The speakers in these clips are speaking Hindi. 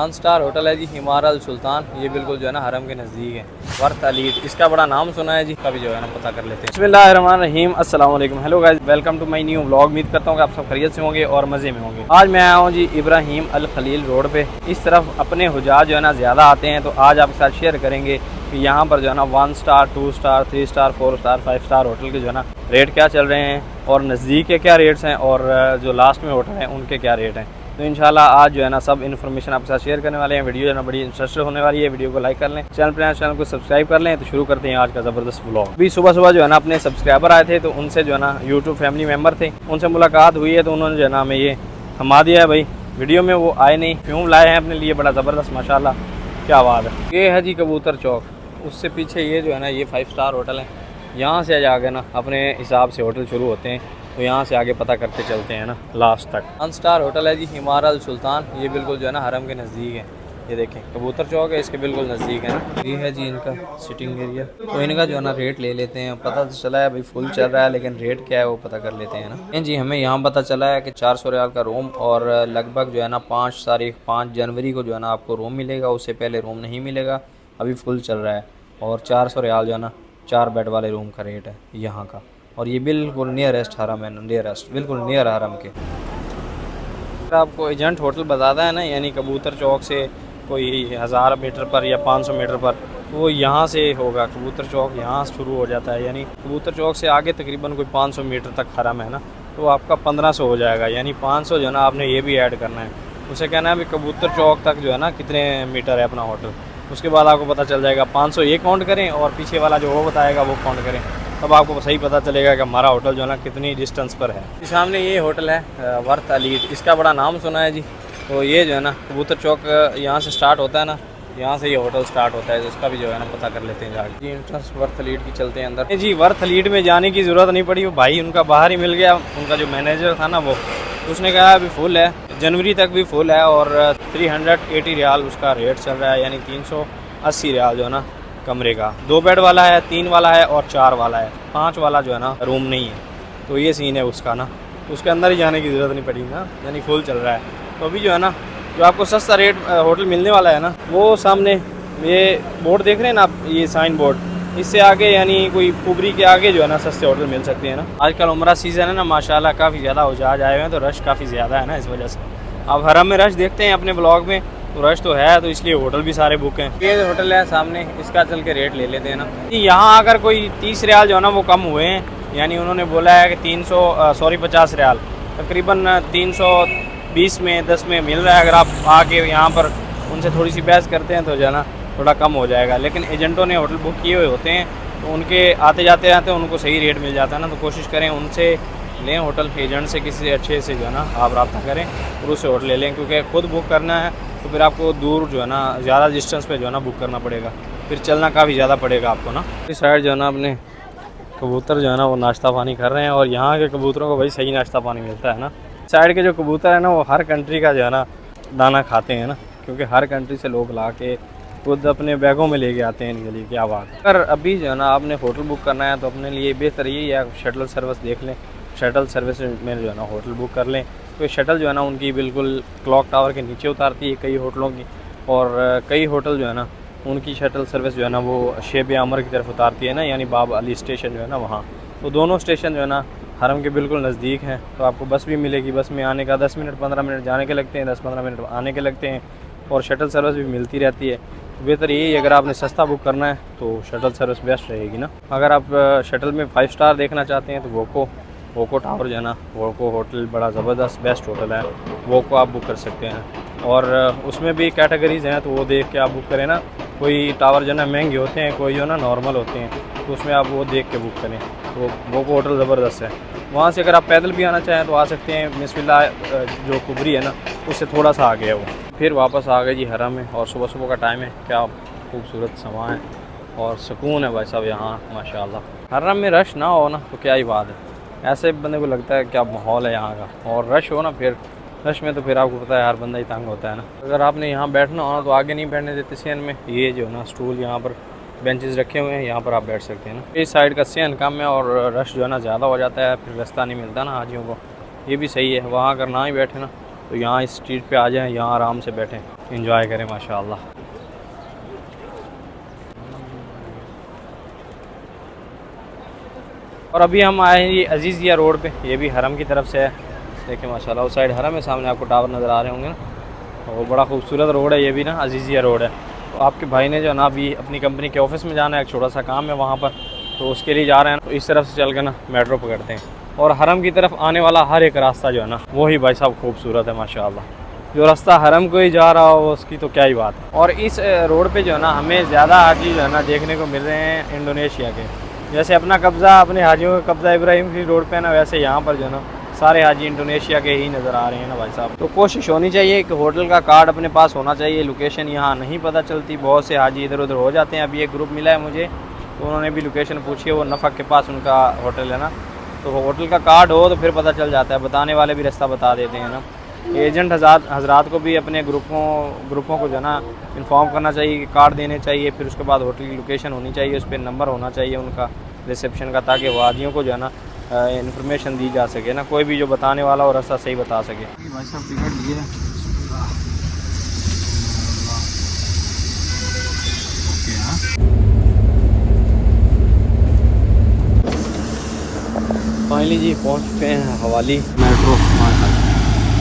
वन स्टार होटल है जी, इमारत अल सुल्तान। ये बिल्कुल जो है ना हरम के नज़दीक है। वर्थ अलीट इसका बड़ा नाम सुना है जी, कभी जो है ना पता कर लेते हैं। बिस्मिल्लाहिर्रहमानिर्रहीम, अस्सलाम वालेकुम, hello guys, welcome to my new vlog. उम्मीद करता हूँ कि आप सब खैरियत से होंगे और मज़े में होंगे। आज मैं आया हूँ जी इब्राहिम अल खलील रोड पे। इस तरफ अपने हुजाज जो है ना ज़्यादा आते हैं, तो आज आपके साथ शेयर करेंगे कि यहाँ पर जो है ना 1 star 2 star 3 star 4 star 5 star hotel के जो है ना रेट क्या चल रहे हैं और नज़दीक के क्या रेट्स हैं और जो लास्ट में होटल हैं उनके क्या रेट हैं। तो इंशाल्लाह आज जो है ना सब इन्फॉर्मेशन आपके साथ शेयर करने वाले हैं। वीडियो जो है ना बड़ी इंटरेस्टेड होने वाली है। वीडियो को लाइक कर लें, चैनल को सब्सक्राइब कर लें। तो शुरू करते हैं आज का ज़बरदस्त व्लॉग। अभी सुबह सुबह जो है ना अपने सब्सक्राइबर आए थे, तो उनसे जो है ना यूट्यूब फैमिली मेम्बर थे, उनसे मुलाकात हुई है। तो उन्होंने जो है ना हमें ये थमा दिया है भाई, वीडियो में वो आए नहीं, फ्यूम लाए हैं अपने लिए, बड़ा ज़बरदस्त माशाल्लाह, क्या बात है। ये है जी कबूतर चौक, उससे पीछे ये जो है ना ये 5 स्टार होटल है। यहाँ से आगे ना अपने हिसाब से होटल शुरू होते हैं, तो यहाँ से आगे पता करते चलते हैं ना लास्ट तक। 1 स्टार होटल है जी, इमारत अल सुल्तान। ये बिल्कुल जो है ना हरम के नज़दीक है। ये देखें कबूतर चौक है, इसके बिल्कुल नज़दीक है ना। ये है जी इनका सिटिंग एरिया। तो इनका जो है ना रेट ले लेते हैं। पता तो चला है भाई फुल चल रहा है, लेकिन रेट क्या है वो पता कर लेते हैं ना जी। हमें यहाँ पता चला है कि 400 रियाल का रूम, और लगभग जो है ना 5 जनवरी को जो है ना आपको रूम मिलेगा। उससे पहले रूम नहीं मिलेगा, अभी फुल चल रहा है। और 400 रियाल जो है ना 4 बेड वाले रूम का रेट है यहाँ का। और ये बिल्कुल नियरेस्ट हरम है, नियरेस्ट बिल्कुल नियर हरम के। आपको एजेंट होटल बताता है ना, यानी कबूतर चौक से कोई 1000 मीटर पर या 500 मीटर पर, वो यहाँ से होगा। कबूतर चौक यहाँ शुरू हो जाता है, यानी कबूतर चौक से आगे तकरीबन कोई 500 मीटर तक हरम है ना, तो आपका 1500 हो जाएगा। यानी 500 जो है ना आपने ये भी ऐड करना है। उसे कहना है भी कबूतर चौक तक जो है ना कितने मीटर है अपना होटल। उसके बाद आपको पता चल जाएगा 500 ये काउंट करें और पीछे वाला जो वो बताएगा वो काउंट करें, तब आपको सही पता चलेगा कि हमारा होटल जो है ना कितनी डिस्टेंस पर है। सामने ये होटल है वर्थ अलीट, इसका बड़ा नाम सुना है जी। तो ये जो है ना कबूतर चौक यहाँ से स्टार्ट होता है ना, यहाँ से ये होटल स्टार्ट होता है। तो इसका भी जो है ना पता कर लेते हैं जाके। जी इंट्रेंस वर्थ अलीट की चलते हैं अंदर। जी वर्थ अलीट में जाने की ज़रूरत नहीं पड़ी, वो भाई उनका बाहर ही मिल गया। उनका जो मैनेजर था ना वो, उसने कहा अभी फुल है, जनवरी तक भी फुल है। और 380 रियाल उसका रेट चल रहा है, यानी 380 रियाल जो है ना कमरे का। 2 बेड वाला है, 3 वाला है और 4 वाला है। 5 वाला जो है ना रूम नहीं है। तो ये सीन है उसका ना, उसके अंदर ही जाने की ज़रूरत नहीं पड़ी ना, यानी फुल चल रहा है। तो अभी जो है ना जो आपको सस्ता रेट होटल मिलने वाला है ना, वो सामने ये बोर्ड देख रहे हैं ना आप, ये साइन बोर्ड, इससे आगे यानी कोई कुबरी के आगे जो है ना सस्ते होटल मिल सकते हैं ना। आजकल उम्रा सीज़न है ना, माशाल्लाह काफ़ी ज़्यादा हुजाज आए हुए हैं, तो रश काफ़ी ज़्यादा है ना, इस वजह से आप हरम में रश देखते हैं अपने ब्लॉग में, तो रश तो है, तो इसलिए होटल भी सारे बुक हैं। ये होटल है सामने, इसका चल के रेट ले लेते हैं ना। यहाँ आकर कोई 30 रियाल जो है ना वो कम हुए हैं, यानी उन्होंने बोला है कि 50 रियाल तकरीबन 320 में 10 में मिल रहा है। अगर आप आके यहाँ पर उनसे थोड़ी सी बहस करते हैं तो जो है ना थोड़ा कम हो जाएगा। लेकिन एजेंटों ने होटल बुक किए हुए होते हैं, तो उनके आते जाते आते उनको सही रेट मिल जाता है ना। तो कोशिश करें उनसे लें होटल, एजेंट से किसी अच्छे से जो है ना आप रब्ता करें और उससे होटल ले लें, क्योंकि खुद बुक करना है तो फिर आपको दूर जो है ना ज़्यादा डिस्टेंस पे जो है ना बुक करना पड़ेगा, फिर चलना काफ़ी ज़्यादा पड़ेगा आपको ना। इस साइड जो है ना अपने कबूतर जो है ना वो नाश्ता पानी कर रहे हैं, और यहाँ के कबूतरों को भाई सही नाश्ता पानी मिलता है ना। साइड के जो कबूतर है ना वो हर कंट्री का जो है ना दाना खाते हैं ना, क्योंकि हर कंट्री से लोग ला के खुद अपने बैगों में लेके आते हैं इनके लिए। क्या बात है। अगर अभी जो है ना आपने होटल बुक करना है तो अपने लिए बेहतर यही है शटल सर्विस देख लें। शटल सर्विस में जो है ना होटल बुक कर लें, तो शटल जो है ना उनकी बिल्कुल क्लॉक टावर के नीचे उतारती है कई होटलों की, और कई होटल जो है ना उनकी शटल सर्विस जो है ना वो शेब आमर की तरफ उतारती है ना, यानी बाब अली स्टेशन जो है ना वहाँ। तो दोनों स्टेशन जो है ना हरम के बिल्कुल नज़दीक हैं, तो आपको बस भी मिलेगी। बस में आने का 10 मिनट 15 मिनट जाने के लगते हैं, 10-15 मिनट आने के लगते हैं, और शटल सर्विस भी मिलती रहती है। तो बेहतर यही अगर आपने सस्ता बुक करना है तो शटल सर्विस बेस्ट रहेगी ना। अगर आप शटल में 5 स्टार देखना चाहते हैं तो वोको टावर जो है ना, वोको होटल बड़ा ज़बरदस्त बेस्ट होटल है, वोको आप बुक कर सकते हैं। और उसमें भी कैटेगरीज़ हैं, तो वो देख के आप बुक करें ना। कोई टावर जो है ना महंगे होते हैं, कोई जो है ना नॉर्मल होते हैं, तो उसमें आप वो देख के बुक करें। तो वोको होटल ज़बरदस्त है। वहाँ से अगर आप पैदल भी आना चाहें तो आ सकते हैं। बिस्मिल्लाह जो कुबरी है ना उससे थोड़ा सा आगे है वो। फिर वापस आ गए जी हरम में, और सुबह सुबह का टाइम है, क्या खूबसूरत समा है और सुकून है भाई साहब यहाँ माशाल्लाह। हरम में रश ना हो ना तो क्या ही बात है, ऐसे बंदे को लगता है क्या माहौल है यहाँ का। और रश हो ना, फिर रश में तो फिर आपको पता है हर बंदा ही तंग होता है ना। अगर आपने यहाँ बैठना हो ना तो आगे नहीं बैठने देते सेन में। ये जो ना स्टूल यहाँ पर बेंचेस रखे हुए हैं, यहाँ पर आप बैठ सकते हैं ना। इस साइड का सेन कम है और रश जो है ना ज़्यादा हो जाता है, फिर रास्ता नहीं मिलता ना हाजियों को। ये भी सही है, वहाँ अगर ना ही बैठे ना तो यहाँ इस स्ट्रीट पे आ जाएं, यहाँ आराम से बैठें। इंजॉय करें माशाल्लाह। और अभी हम आए हैं ये अजीज़िया रोड पे, ये भी हरम की तरफ से है। देखिए माशाल्लाह उस साइड हरम है, सामने आपको टावर नज़र आ रहे होंगे ना, वो बड़ा खूबसूरत रोड है ये भी ना, अजीज़िया रोड है। तो आपके भाई ने जो ना अभी अपनी कंपनी के ऑफिस में जाना है, एक छोटा सा काम है वहाँ पर, तो उसके लिए जा रहे हैं। तो इस तरफ से चल कर ना मेट्रो पकड़ते हैं, और हरम की तरफ आने वाला हर एक रास्ता जो है ना वो ही भाई साहब खूबसूरत है माशाल्लाह। जो रास्ता हरम को ही जा रहा हो उसकी तो क्या ही बात है। और इस रोड पे जो है ना हमें ज़्यादा हाजी जो है ना देखने को मिल रहे हैं इंडोनेशिया के। जैसे अपना कब्ज़ा, अपने हाजियों का कब्ज़ा इब्राहिम की रोड पे है ना, वैसे यहाँ पर जो है ना सारे हाजी इंडोनेशिया के ही नज़र आ रहे हैं ना भाई साहब। तो कोशिश होनी चाहिए कि होटल का कार्ड अपने पास होना चाहिए। लोकेशन यहाँ नहीं पता चलती, बहुत से हाजी इधर उधर हो जाते हैं। अभी एक ग्रुप मिला है मुझे, तो उन्होंने भी लोकेशन पूछी है, वो नफ़क के पास उनका होटल है ना, तो होटल का कार्ड हो तो फिर पता चल जाता है। बताने वाले भी रास्ता बता देते हैं ना। एजेंट हजरात को भी अपने ग्रुपों को जो है ना इन्फॉर्म करना चाहिए कि कार्ड देने चाहिए। फिर उसके बाद होटल की लोकेशन होनी चाहिए, उस पर नंबर होना चाहिए उनका रिसेप्शन का, ताकि वादियों को जो है ना इन्फॉर्मेशन दी जा सके ना, कोई भी जो बताने वाला हो रास्ता सही बता सके। भाई साहब टिकट लिए फाइनली जी पहुँच चुके हैं हवाली मेट्रो।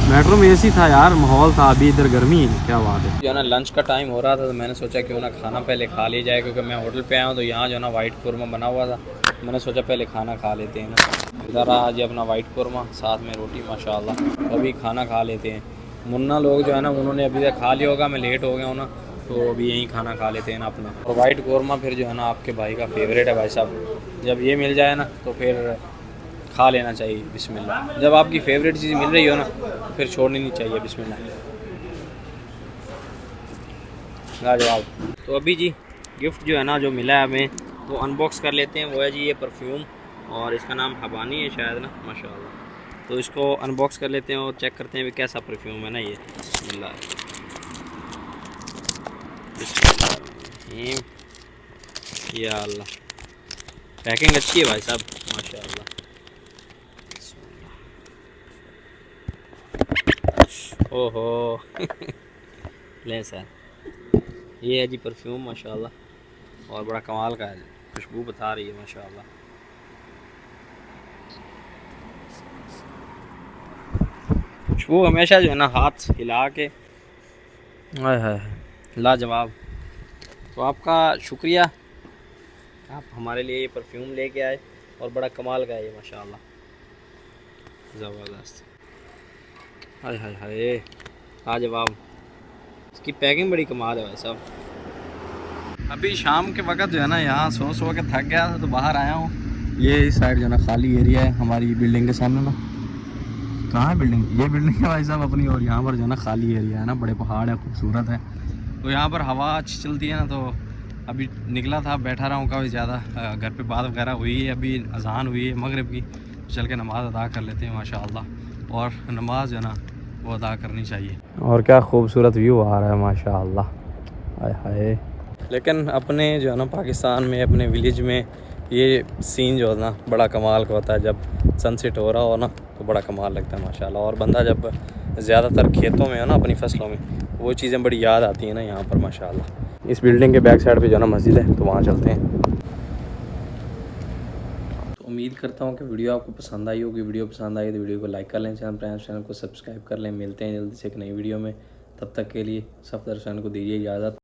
मेट्रो में एसी था यार, माहौल था। अभी इधर गर्मी है, क्या बात है। जो है ना लंच का टाइम हो रहा था, तो मैंने सोचा क्यों ना खाना पहले खा लिया जाए, क्योंकि मैं होटल पे आया हूँ तो यहाँ जो है ना वाइट कौरमा बना हुआ था। मैंने सोचा पहले खाना खा लेते हैं ना। इधर रहा जी अपना वाइट कौरमा, साथ में रोटी माशाल्लाह। तो अभी खाना खा लेते हैं। मुन्ना लोग जो है ना उन्होंने अभी तक खा लिया होगा, मैं लेट हो गया हूँ ना, तो अभी यहीं खाना खा लेते हैं ना अपना। और वाइट कौरमा फिर जो है ना आपके भाई का फेवरेट है भाई साहब। जब ये मिल जाए ना तो फिर खा लेना चाहिए बिस्मिल्लाह। जब आपकी फ़ेवरेट चीज़ मिल रही हो ना तो फिर छोड़नी नहीं चाहिए बिस्मिल्लाह। लाजवाब। तो अभी जी गिफ्ट जो है ना जो मिला है हमें, वो अनबॉक्स कर लेते हैं। वो है जी ये परफ्यूम, और इसका नाम हबानी है शायद ना माशाल्लाह। तो इसको अनबॉक्स कर लेते हैं और चेक करते हैं भी कैसा परफ्यूम है ना ये। बिस्मिल्लाह बिस्मिल्लाह, या अल्लाह। पैकिंग अच्छी है भाई साहब माशाल्लाह। ओहो ले सर, ये है जी परफ्यूम माशाल्लाह, और बड़ा कमाल का है, खुशबू बता रही है माशाल्लाह। खुशबू हमेशा जो है ना हाथ हिला के, हाय हाय लाजवाब। तो आपका शुक्रिया, आप हमारे लिए ये परफ्यूम लेके आए, और बड़ा कमाल का है ये माशाल्लाह, ज़बरदस्त। हाय हाय हाय लाजवाब, इसकी पैकिंग बड़ी कमाल है भाई साहब। अभी शाम के वक्त जो है ना यहाँ सो के थक गया था, तो बाहर आया हूँ। ये इस साइड जो है ना खाली एरिया है हमारी बिल्डिंग के सामने ना। कहाँ है बिल्डिंग? ये बिल्डिंग है भाई साहब अपनी, और यहाँ पर जो है ना खाली एरिया है ना, बड़े पहाड़ है, खूबसूरत है। तो यहाँ पर हवा अच्छी चलती है ना, तो अभी निकला था, बैठा रहा हूँ काफ़ी ज़्यादा। घर पे बात वगैरह हुई है, अभी अजान हुई है मगरिब की, तो चल के नमाज़ अदा कर लेते हैं माशाअल्लाह। और नमाज जो है ना वो अदा करनी चाहिए। और क्या खूबसूरत व्यू आ रहा है माशाअल्लाह, हाय हाय। लेकिन अपने जो है ना पाकिस्तान में, अपने विलेज में ये सीन जो है ना बड़ा कमाल का होता है। जब सनसेट हो रहा हो ना तो बड़ा कमाल लगता है माशाल्लाह। और बंदा जब ज़्यादातर खेतों में हो ना अपनी फसलों में, वो चीज़ें बड़ी याद आती हैं ना यहाँ पर माशाल्लाह। इस बिल्डिंग के बैक साइड पे जो है ना मस्जिद है, तो वहाँ चलते हैं। तो उम्मीद करता हूँ कि वीडियो आपको पसंद आई होगी। वीडियो पसंद आई तो वीडियो को लाइक कर लें, चैनल को सब्सक्राइब कर लें। मिलते हैं जल्दी से एक नई वीडियो में, तब तक के लिए सब दर्शकों को दीजिए इजाज़त।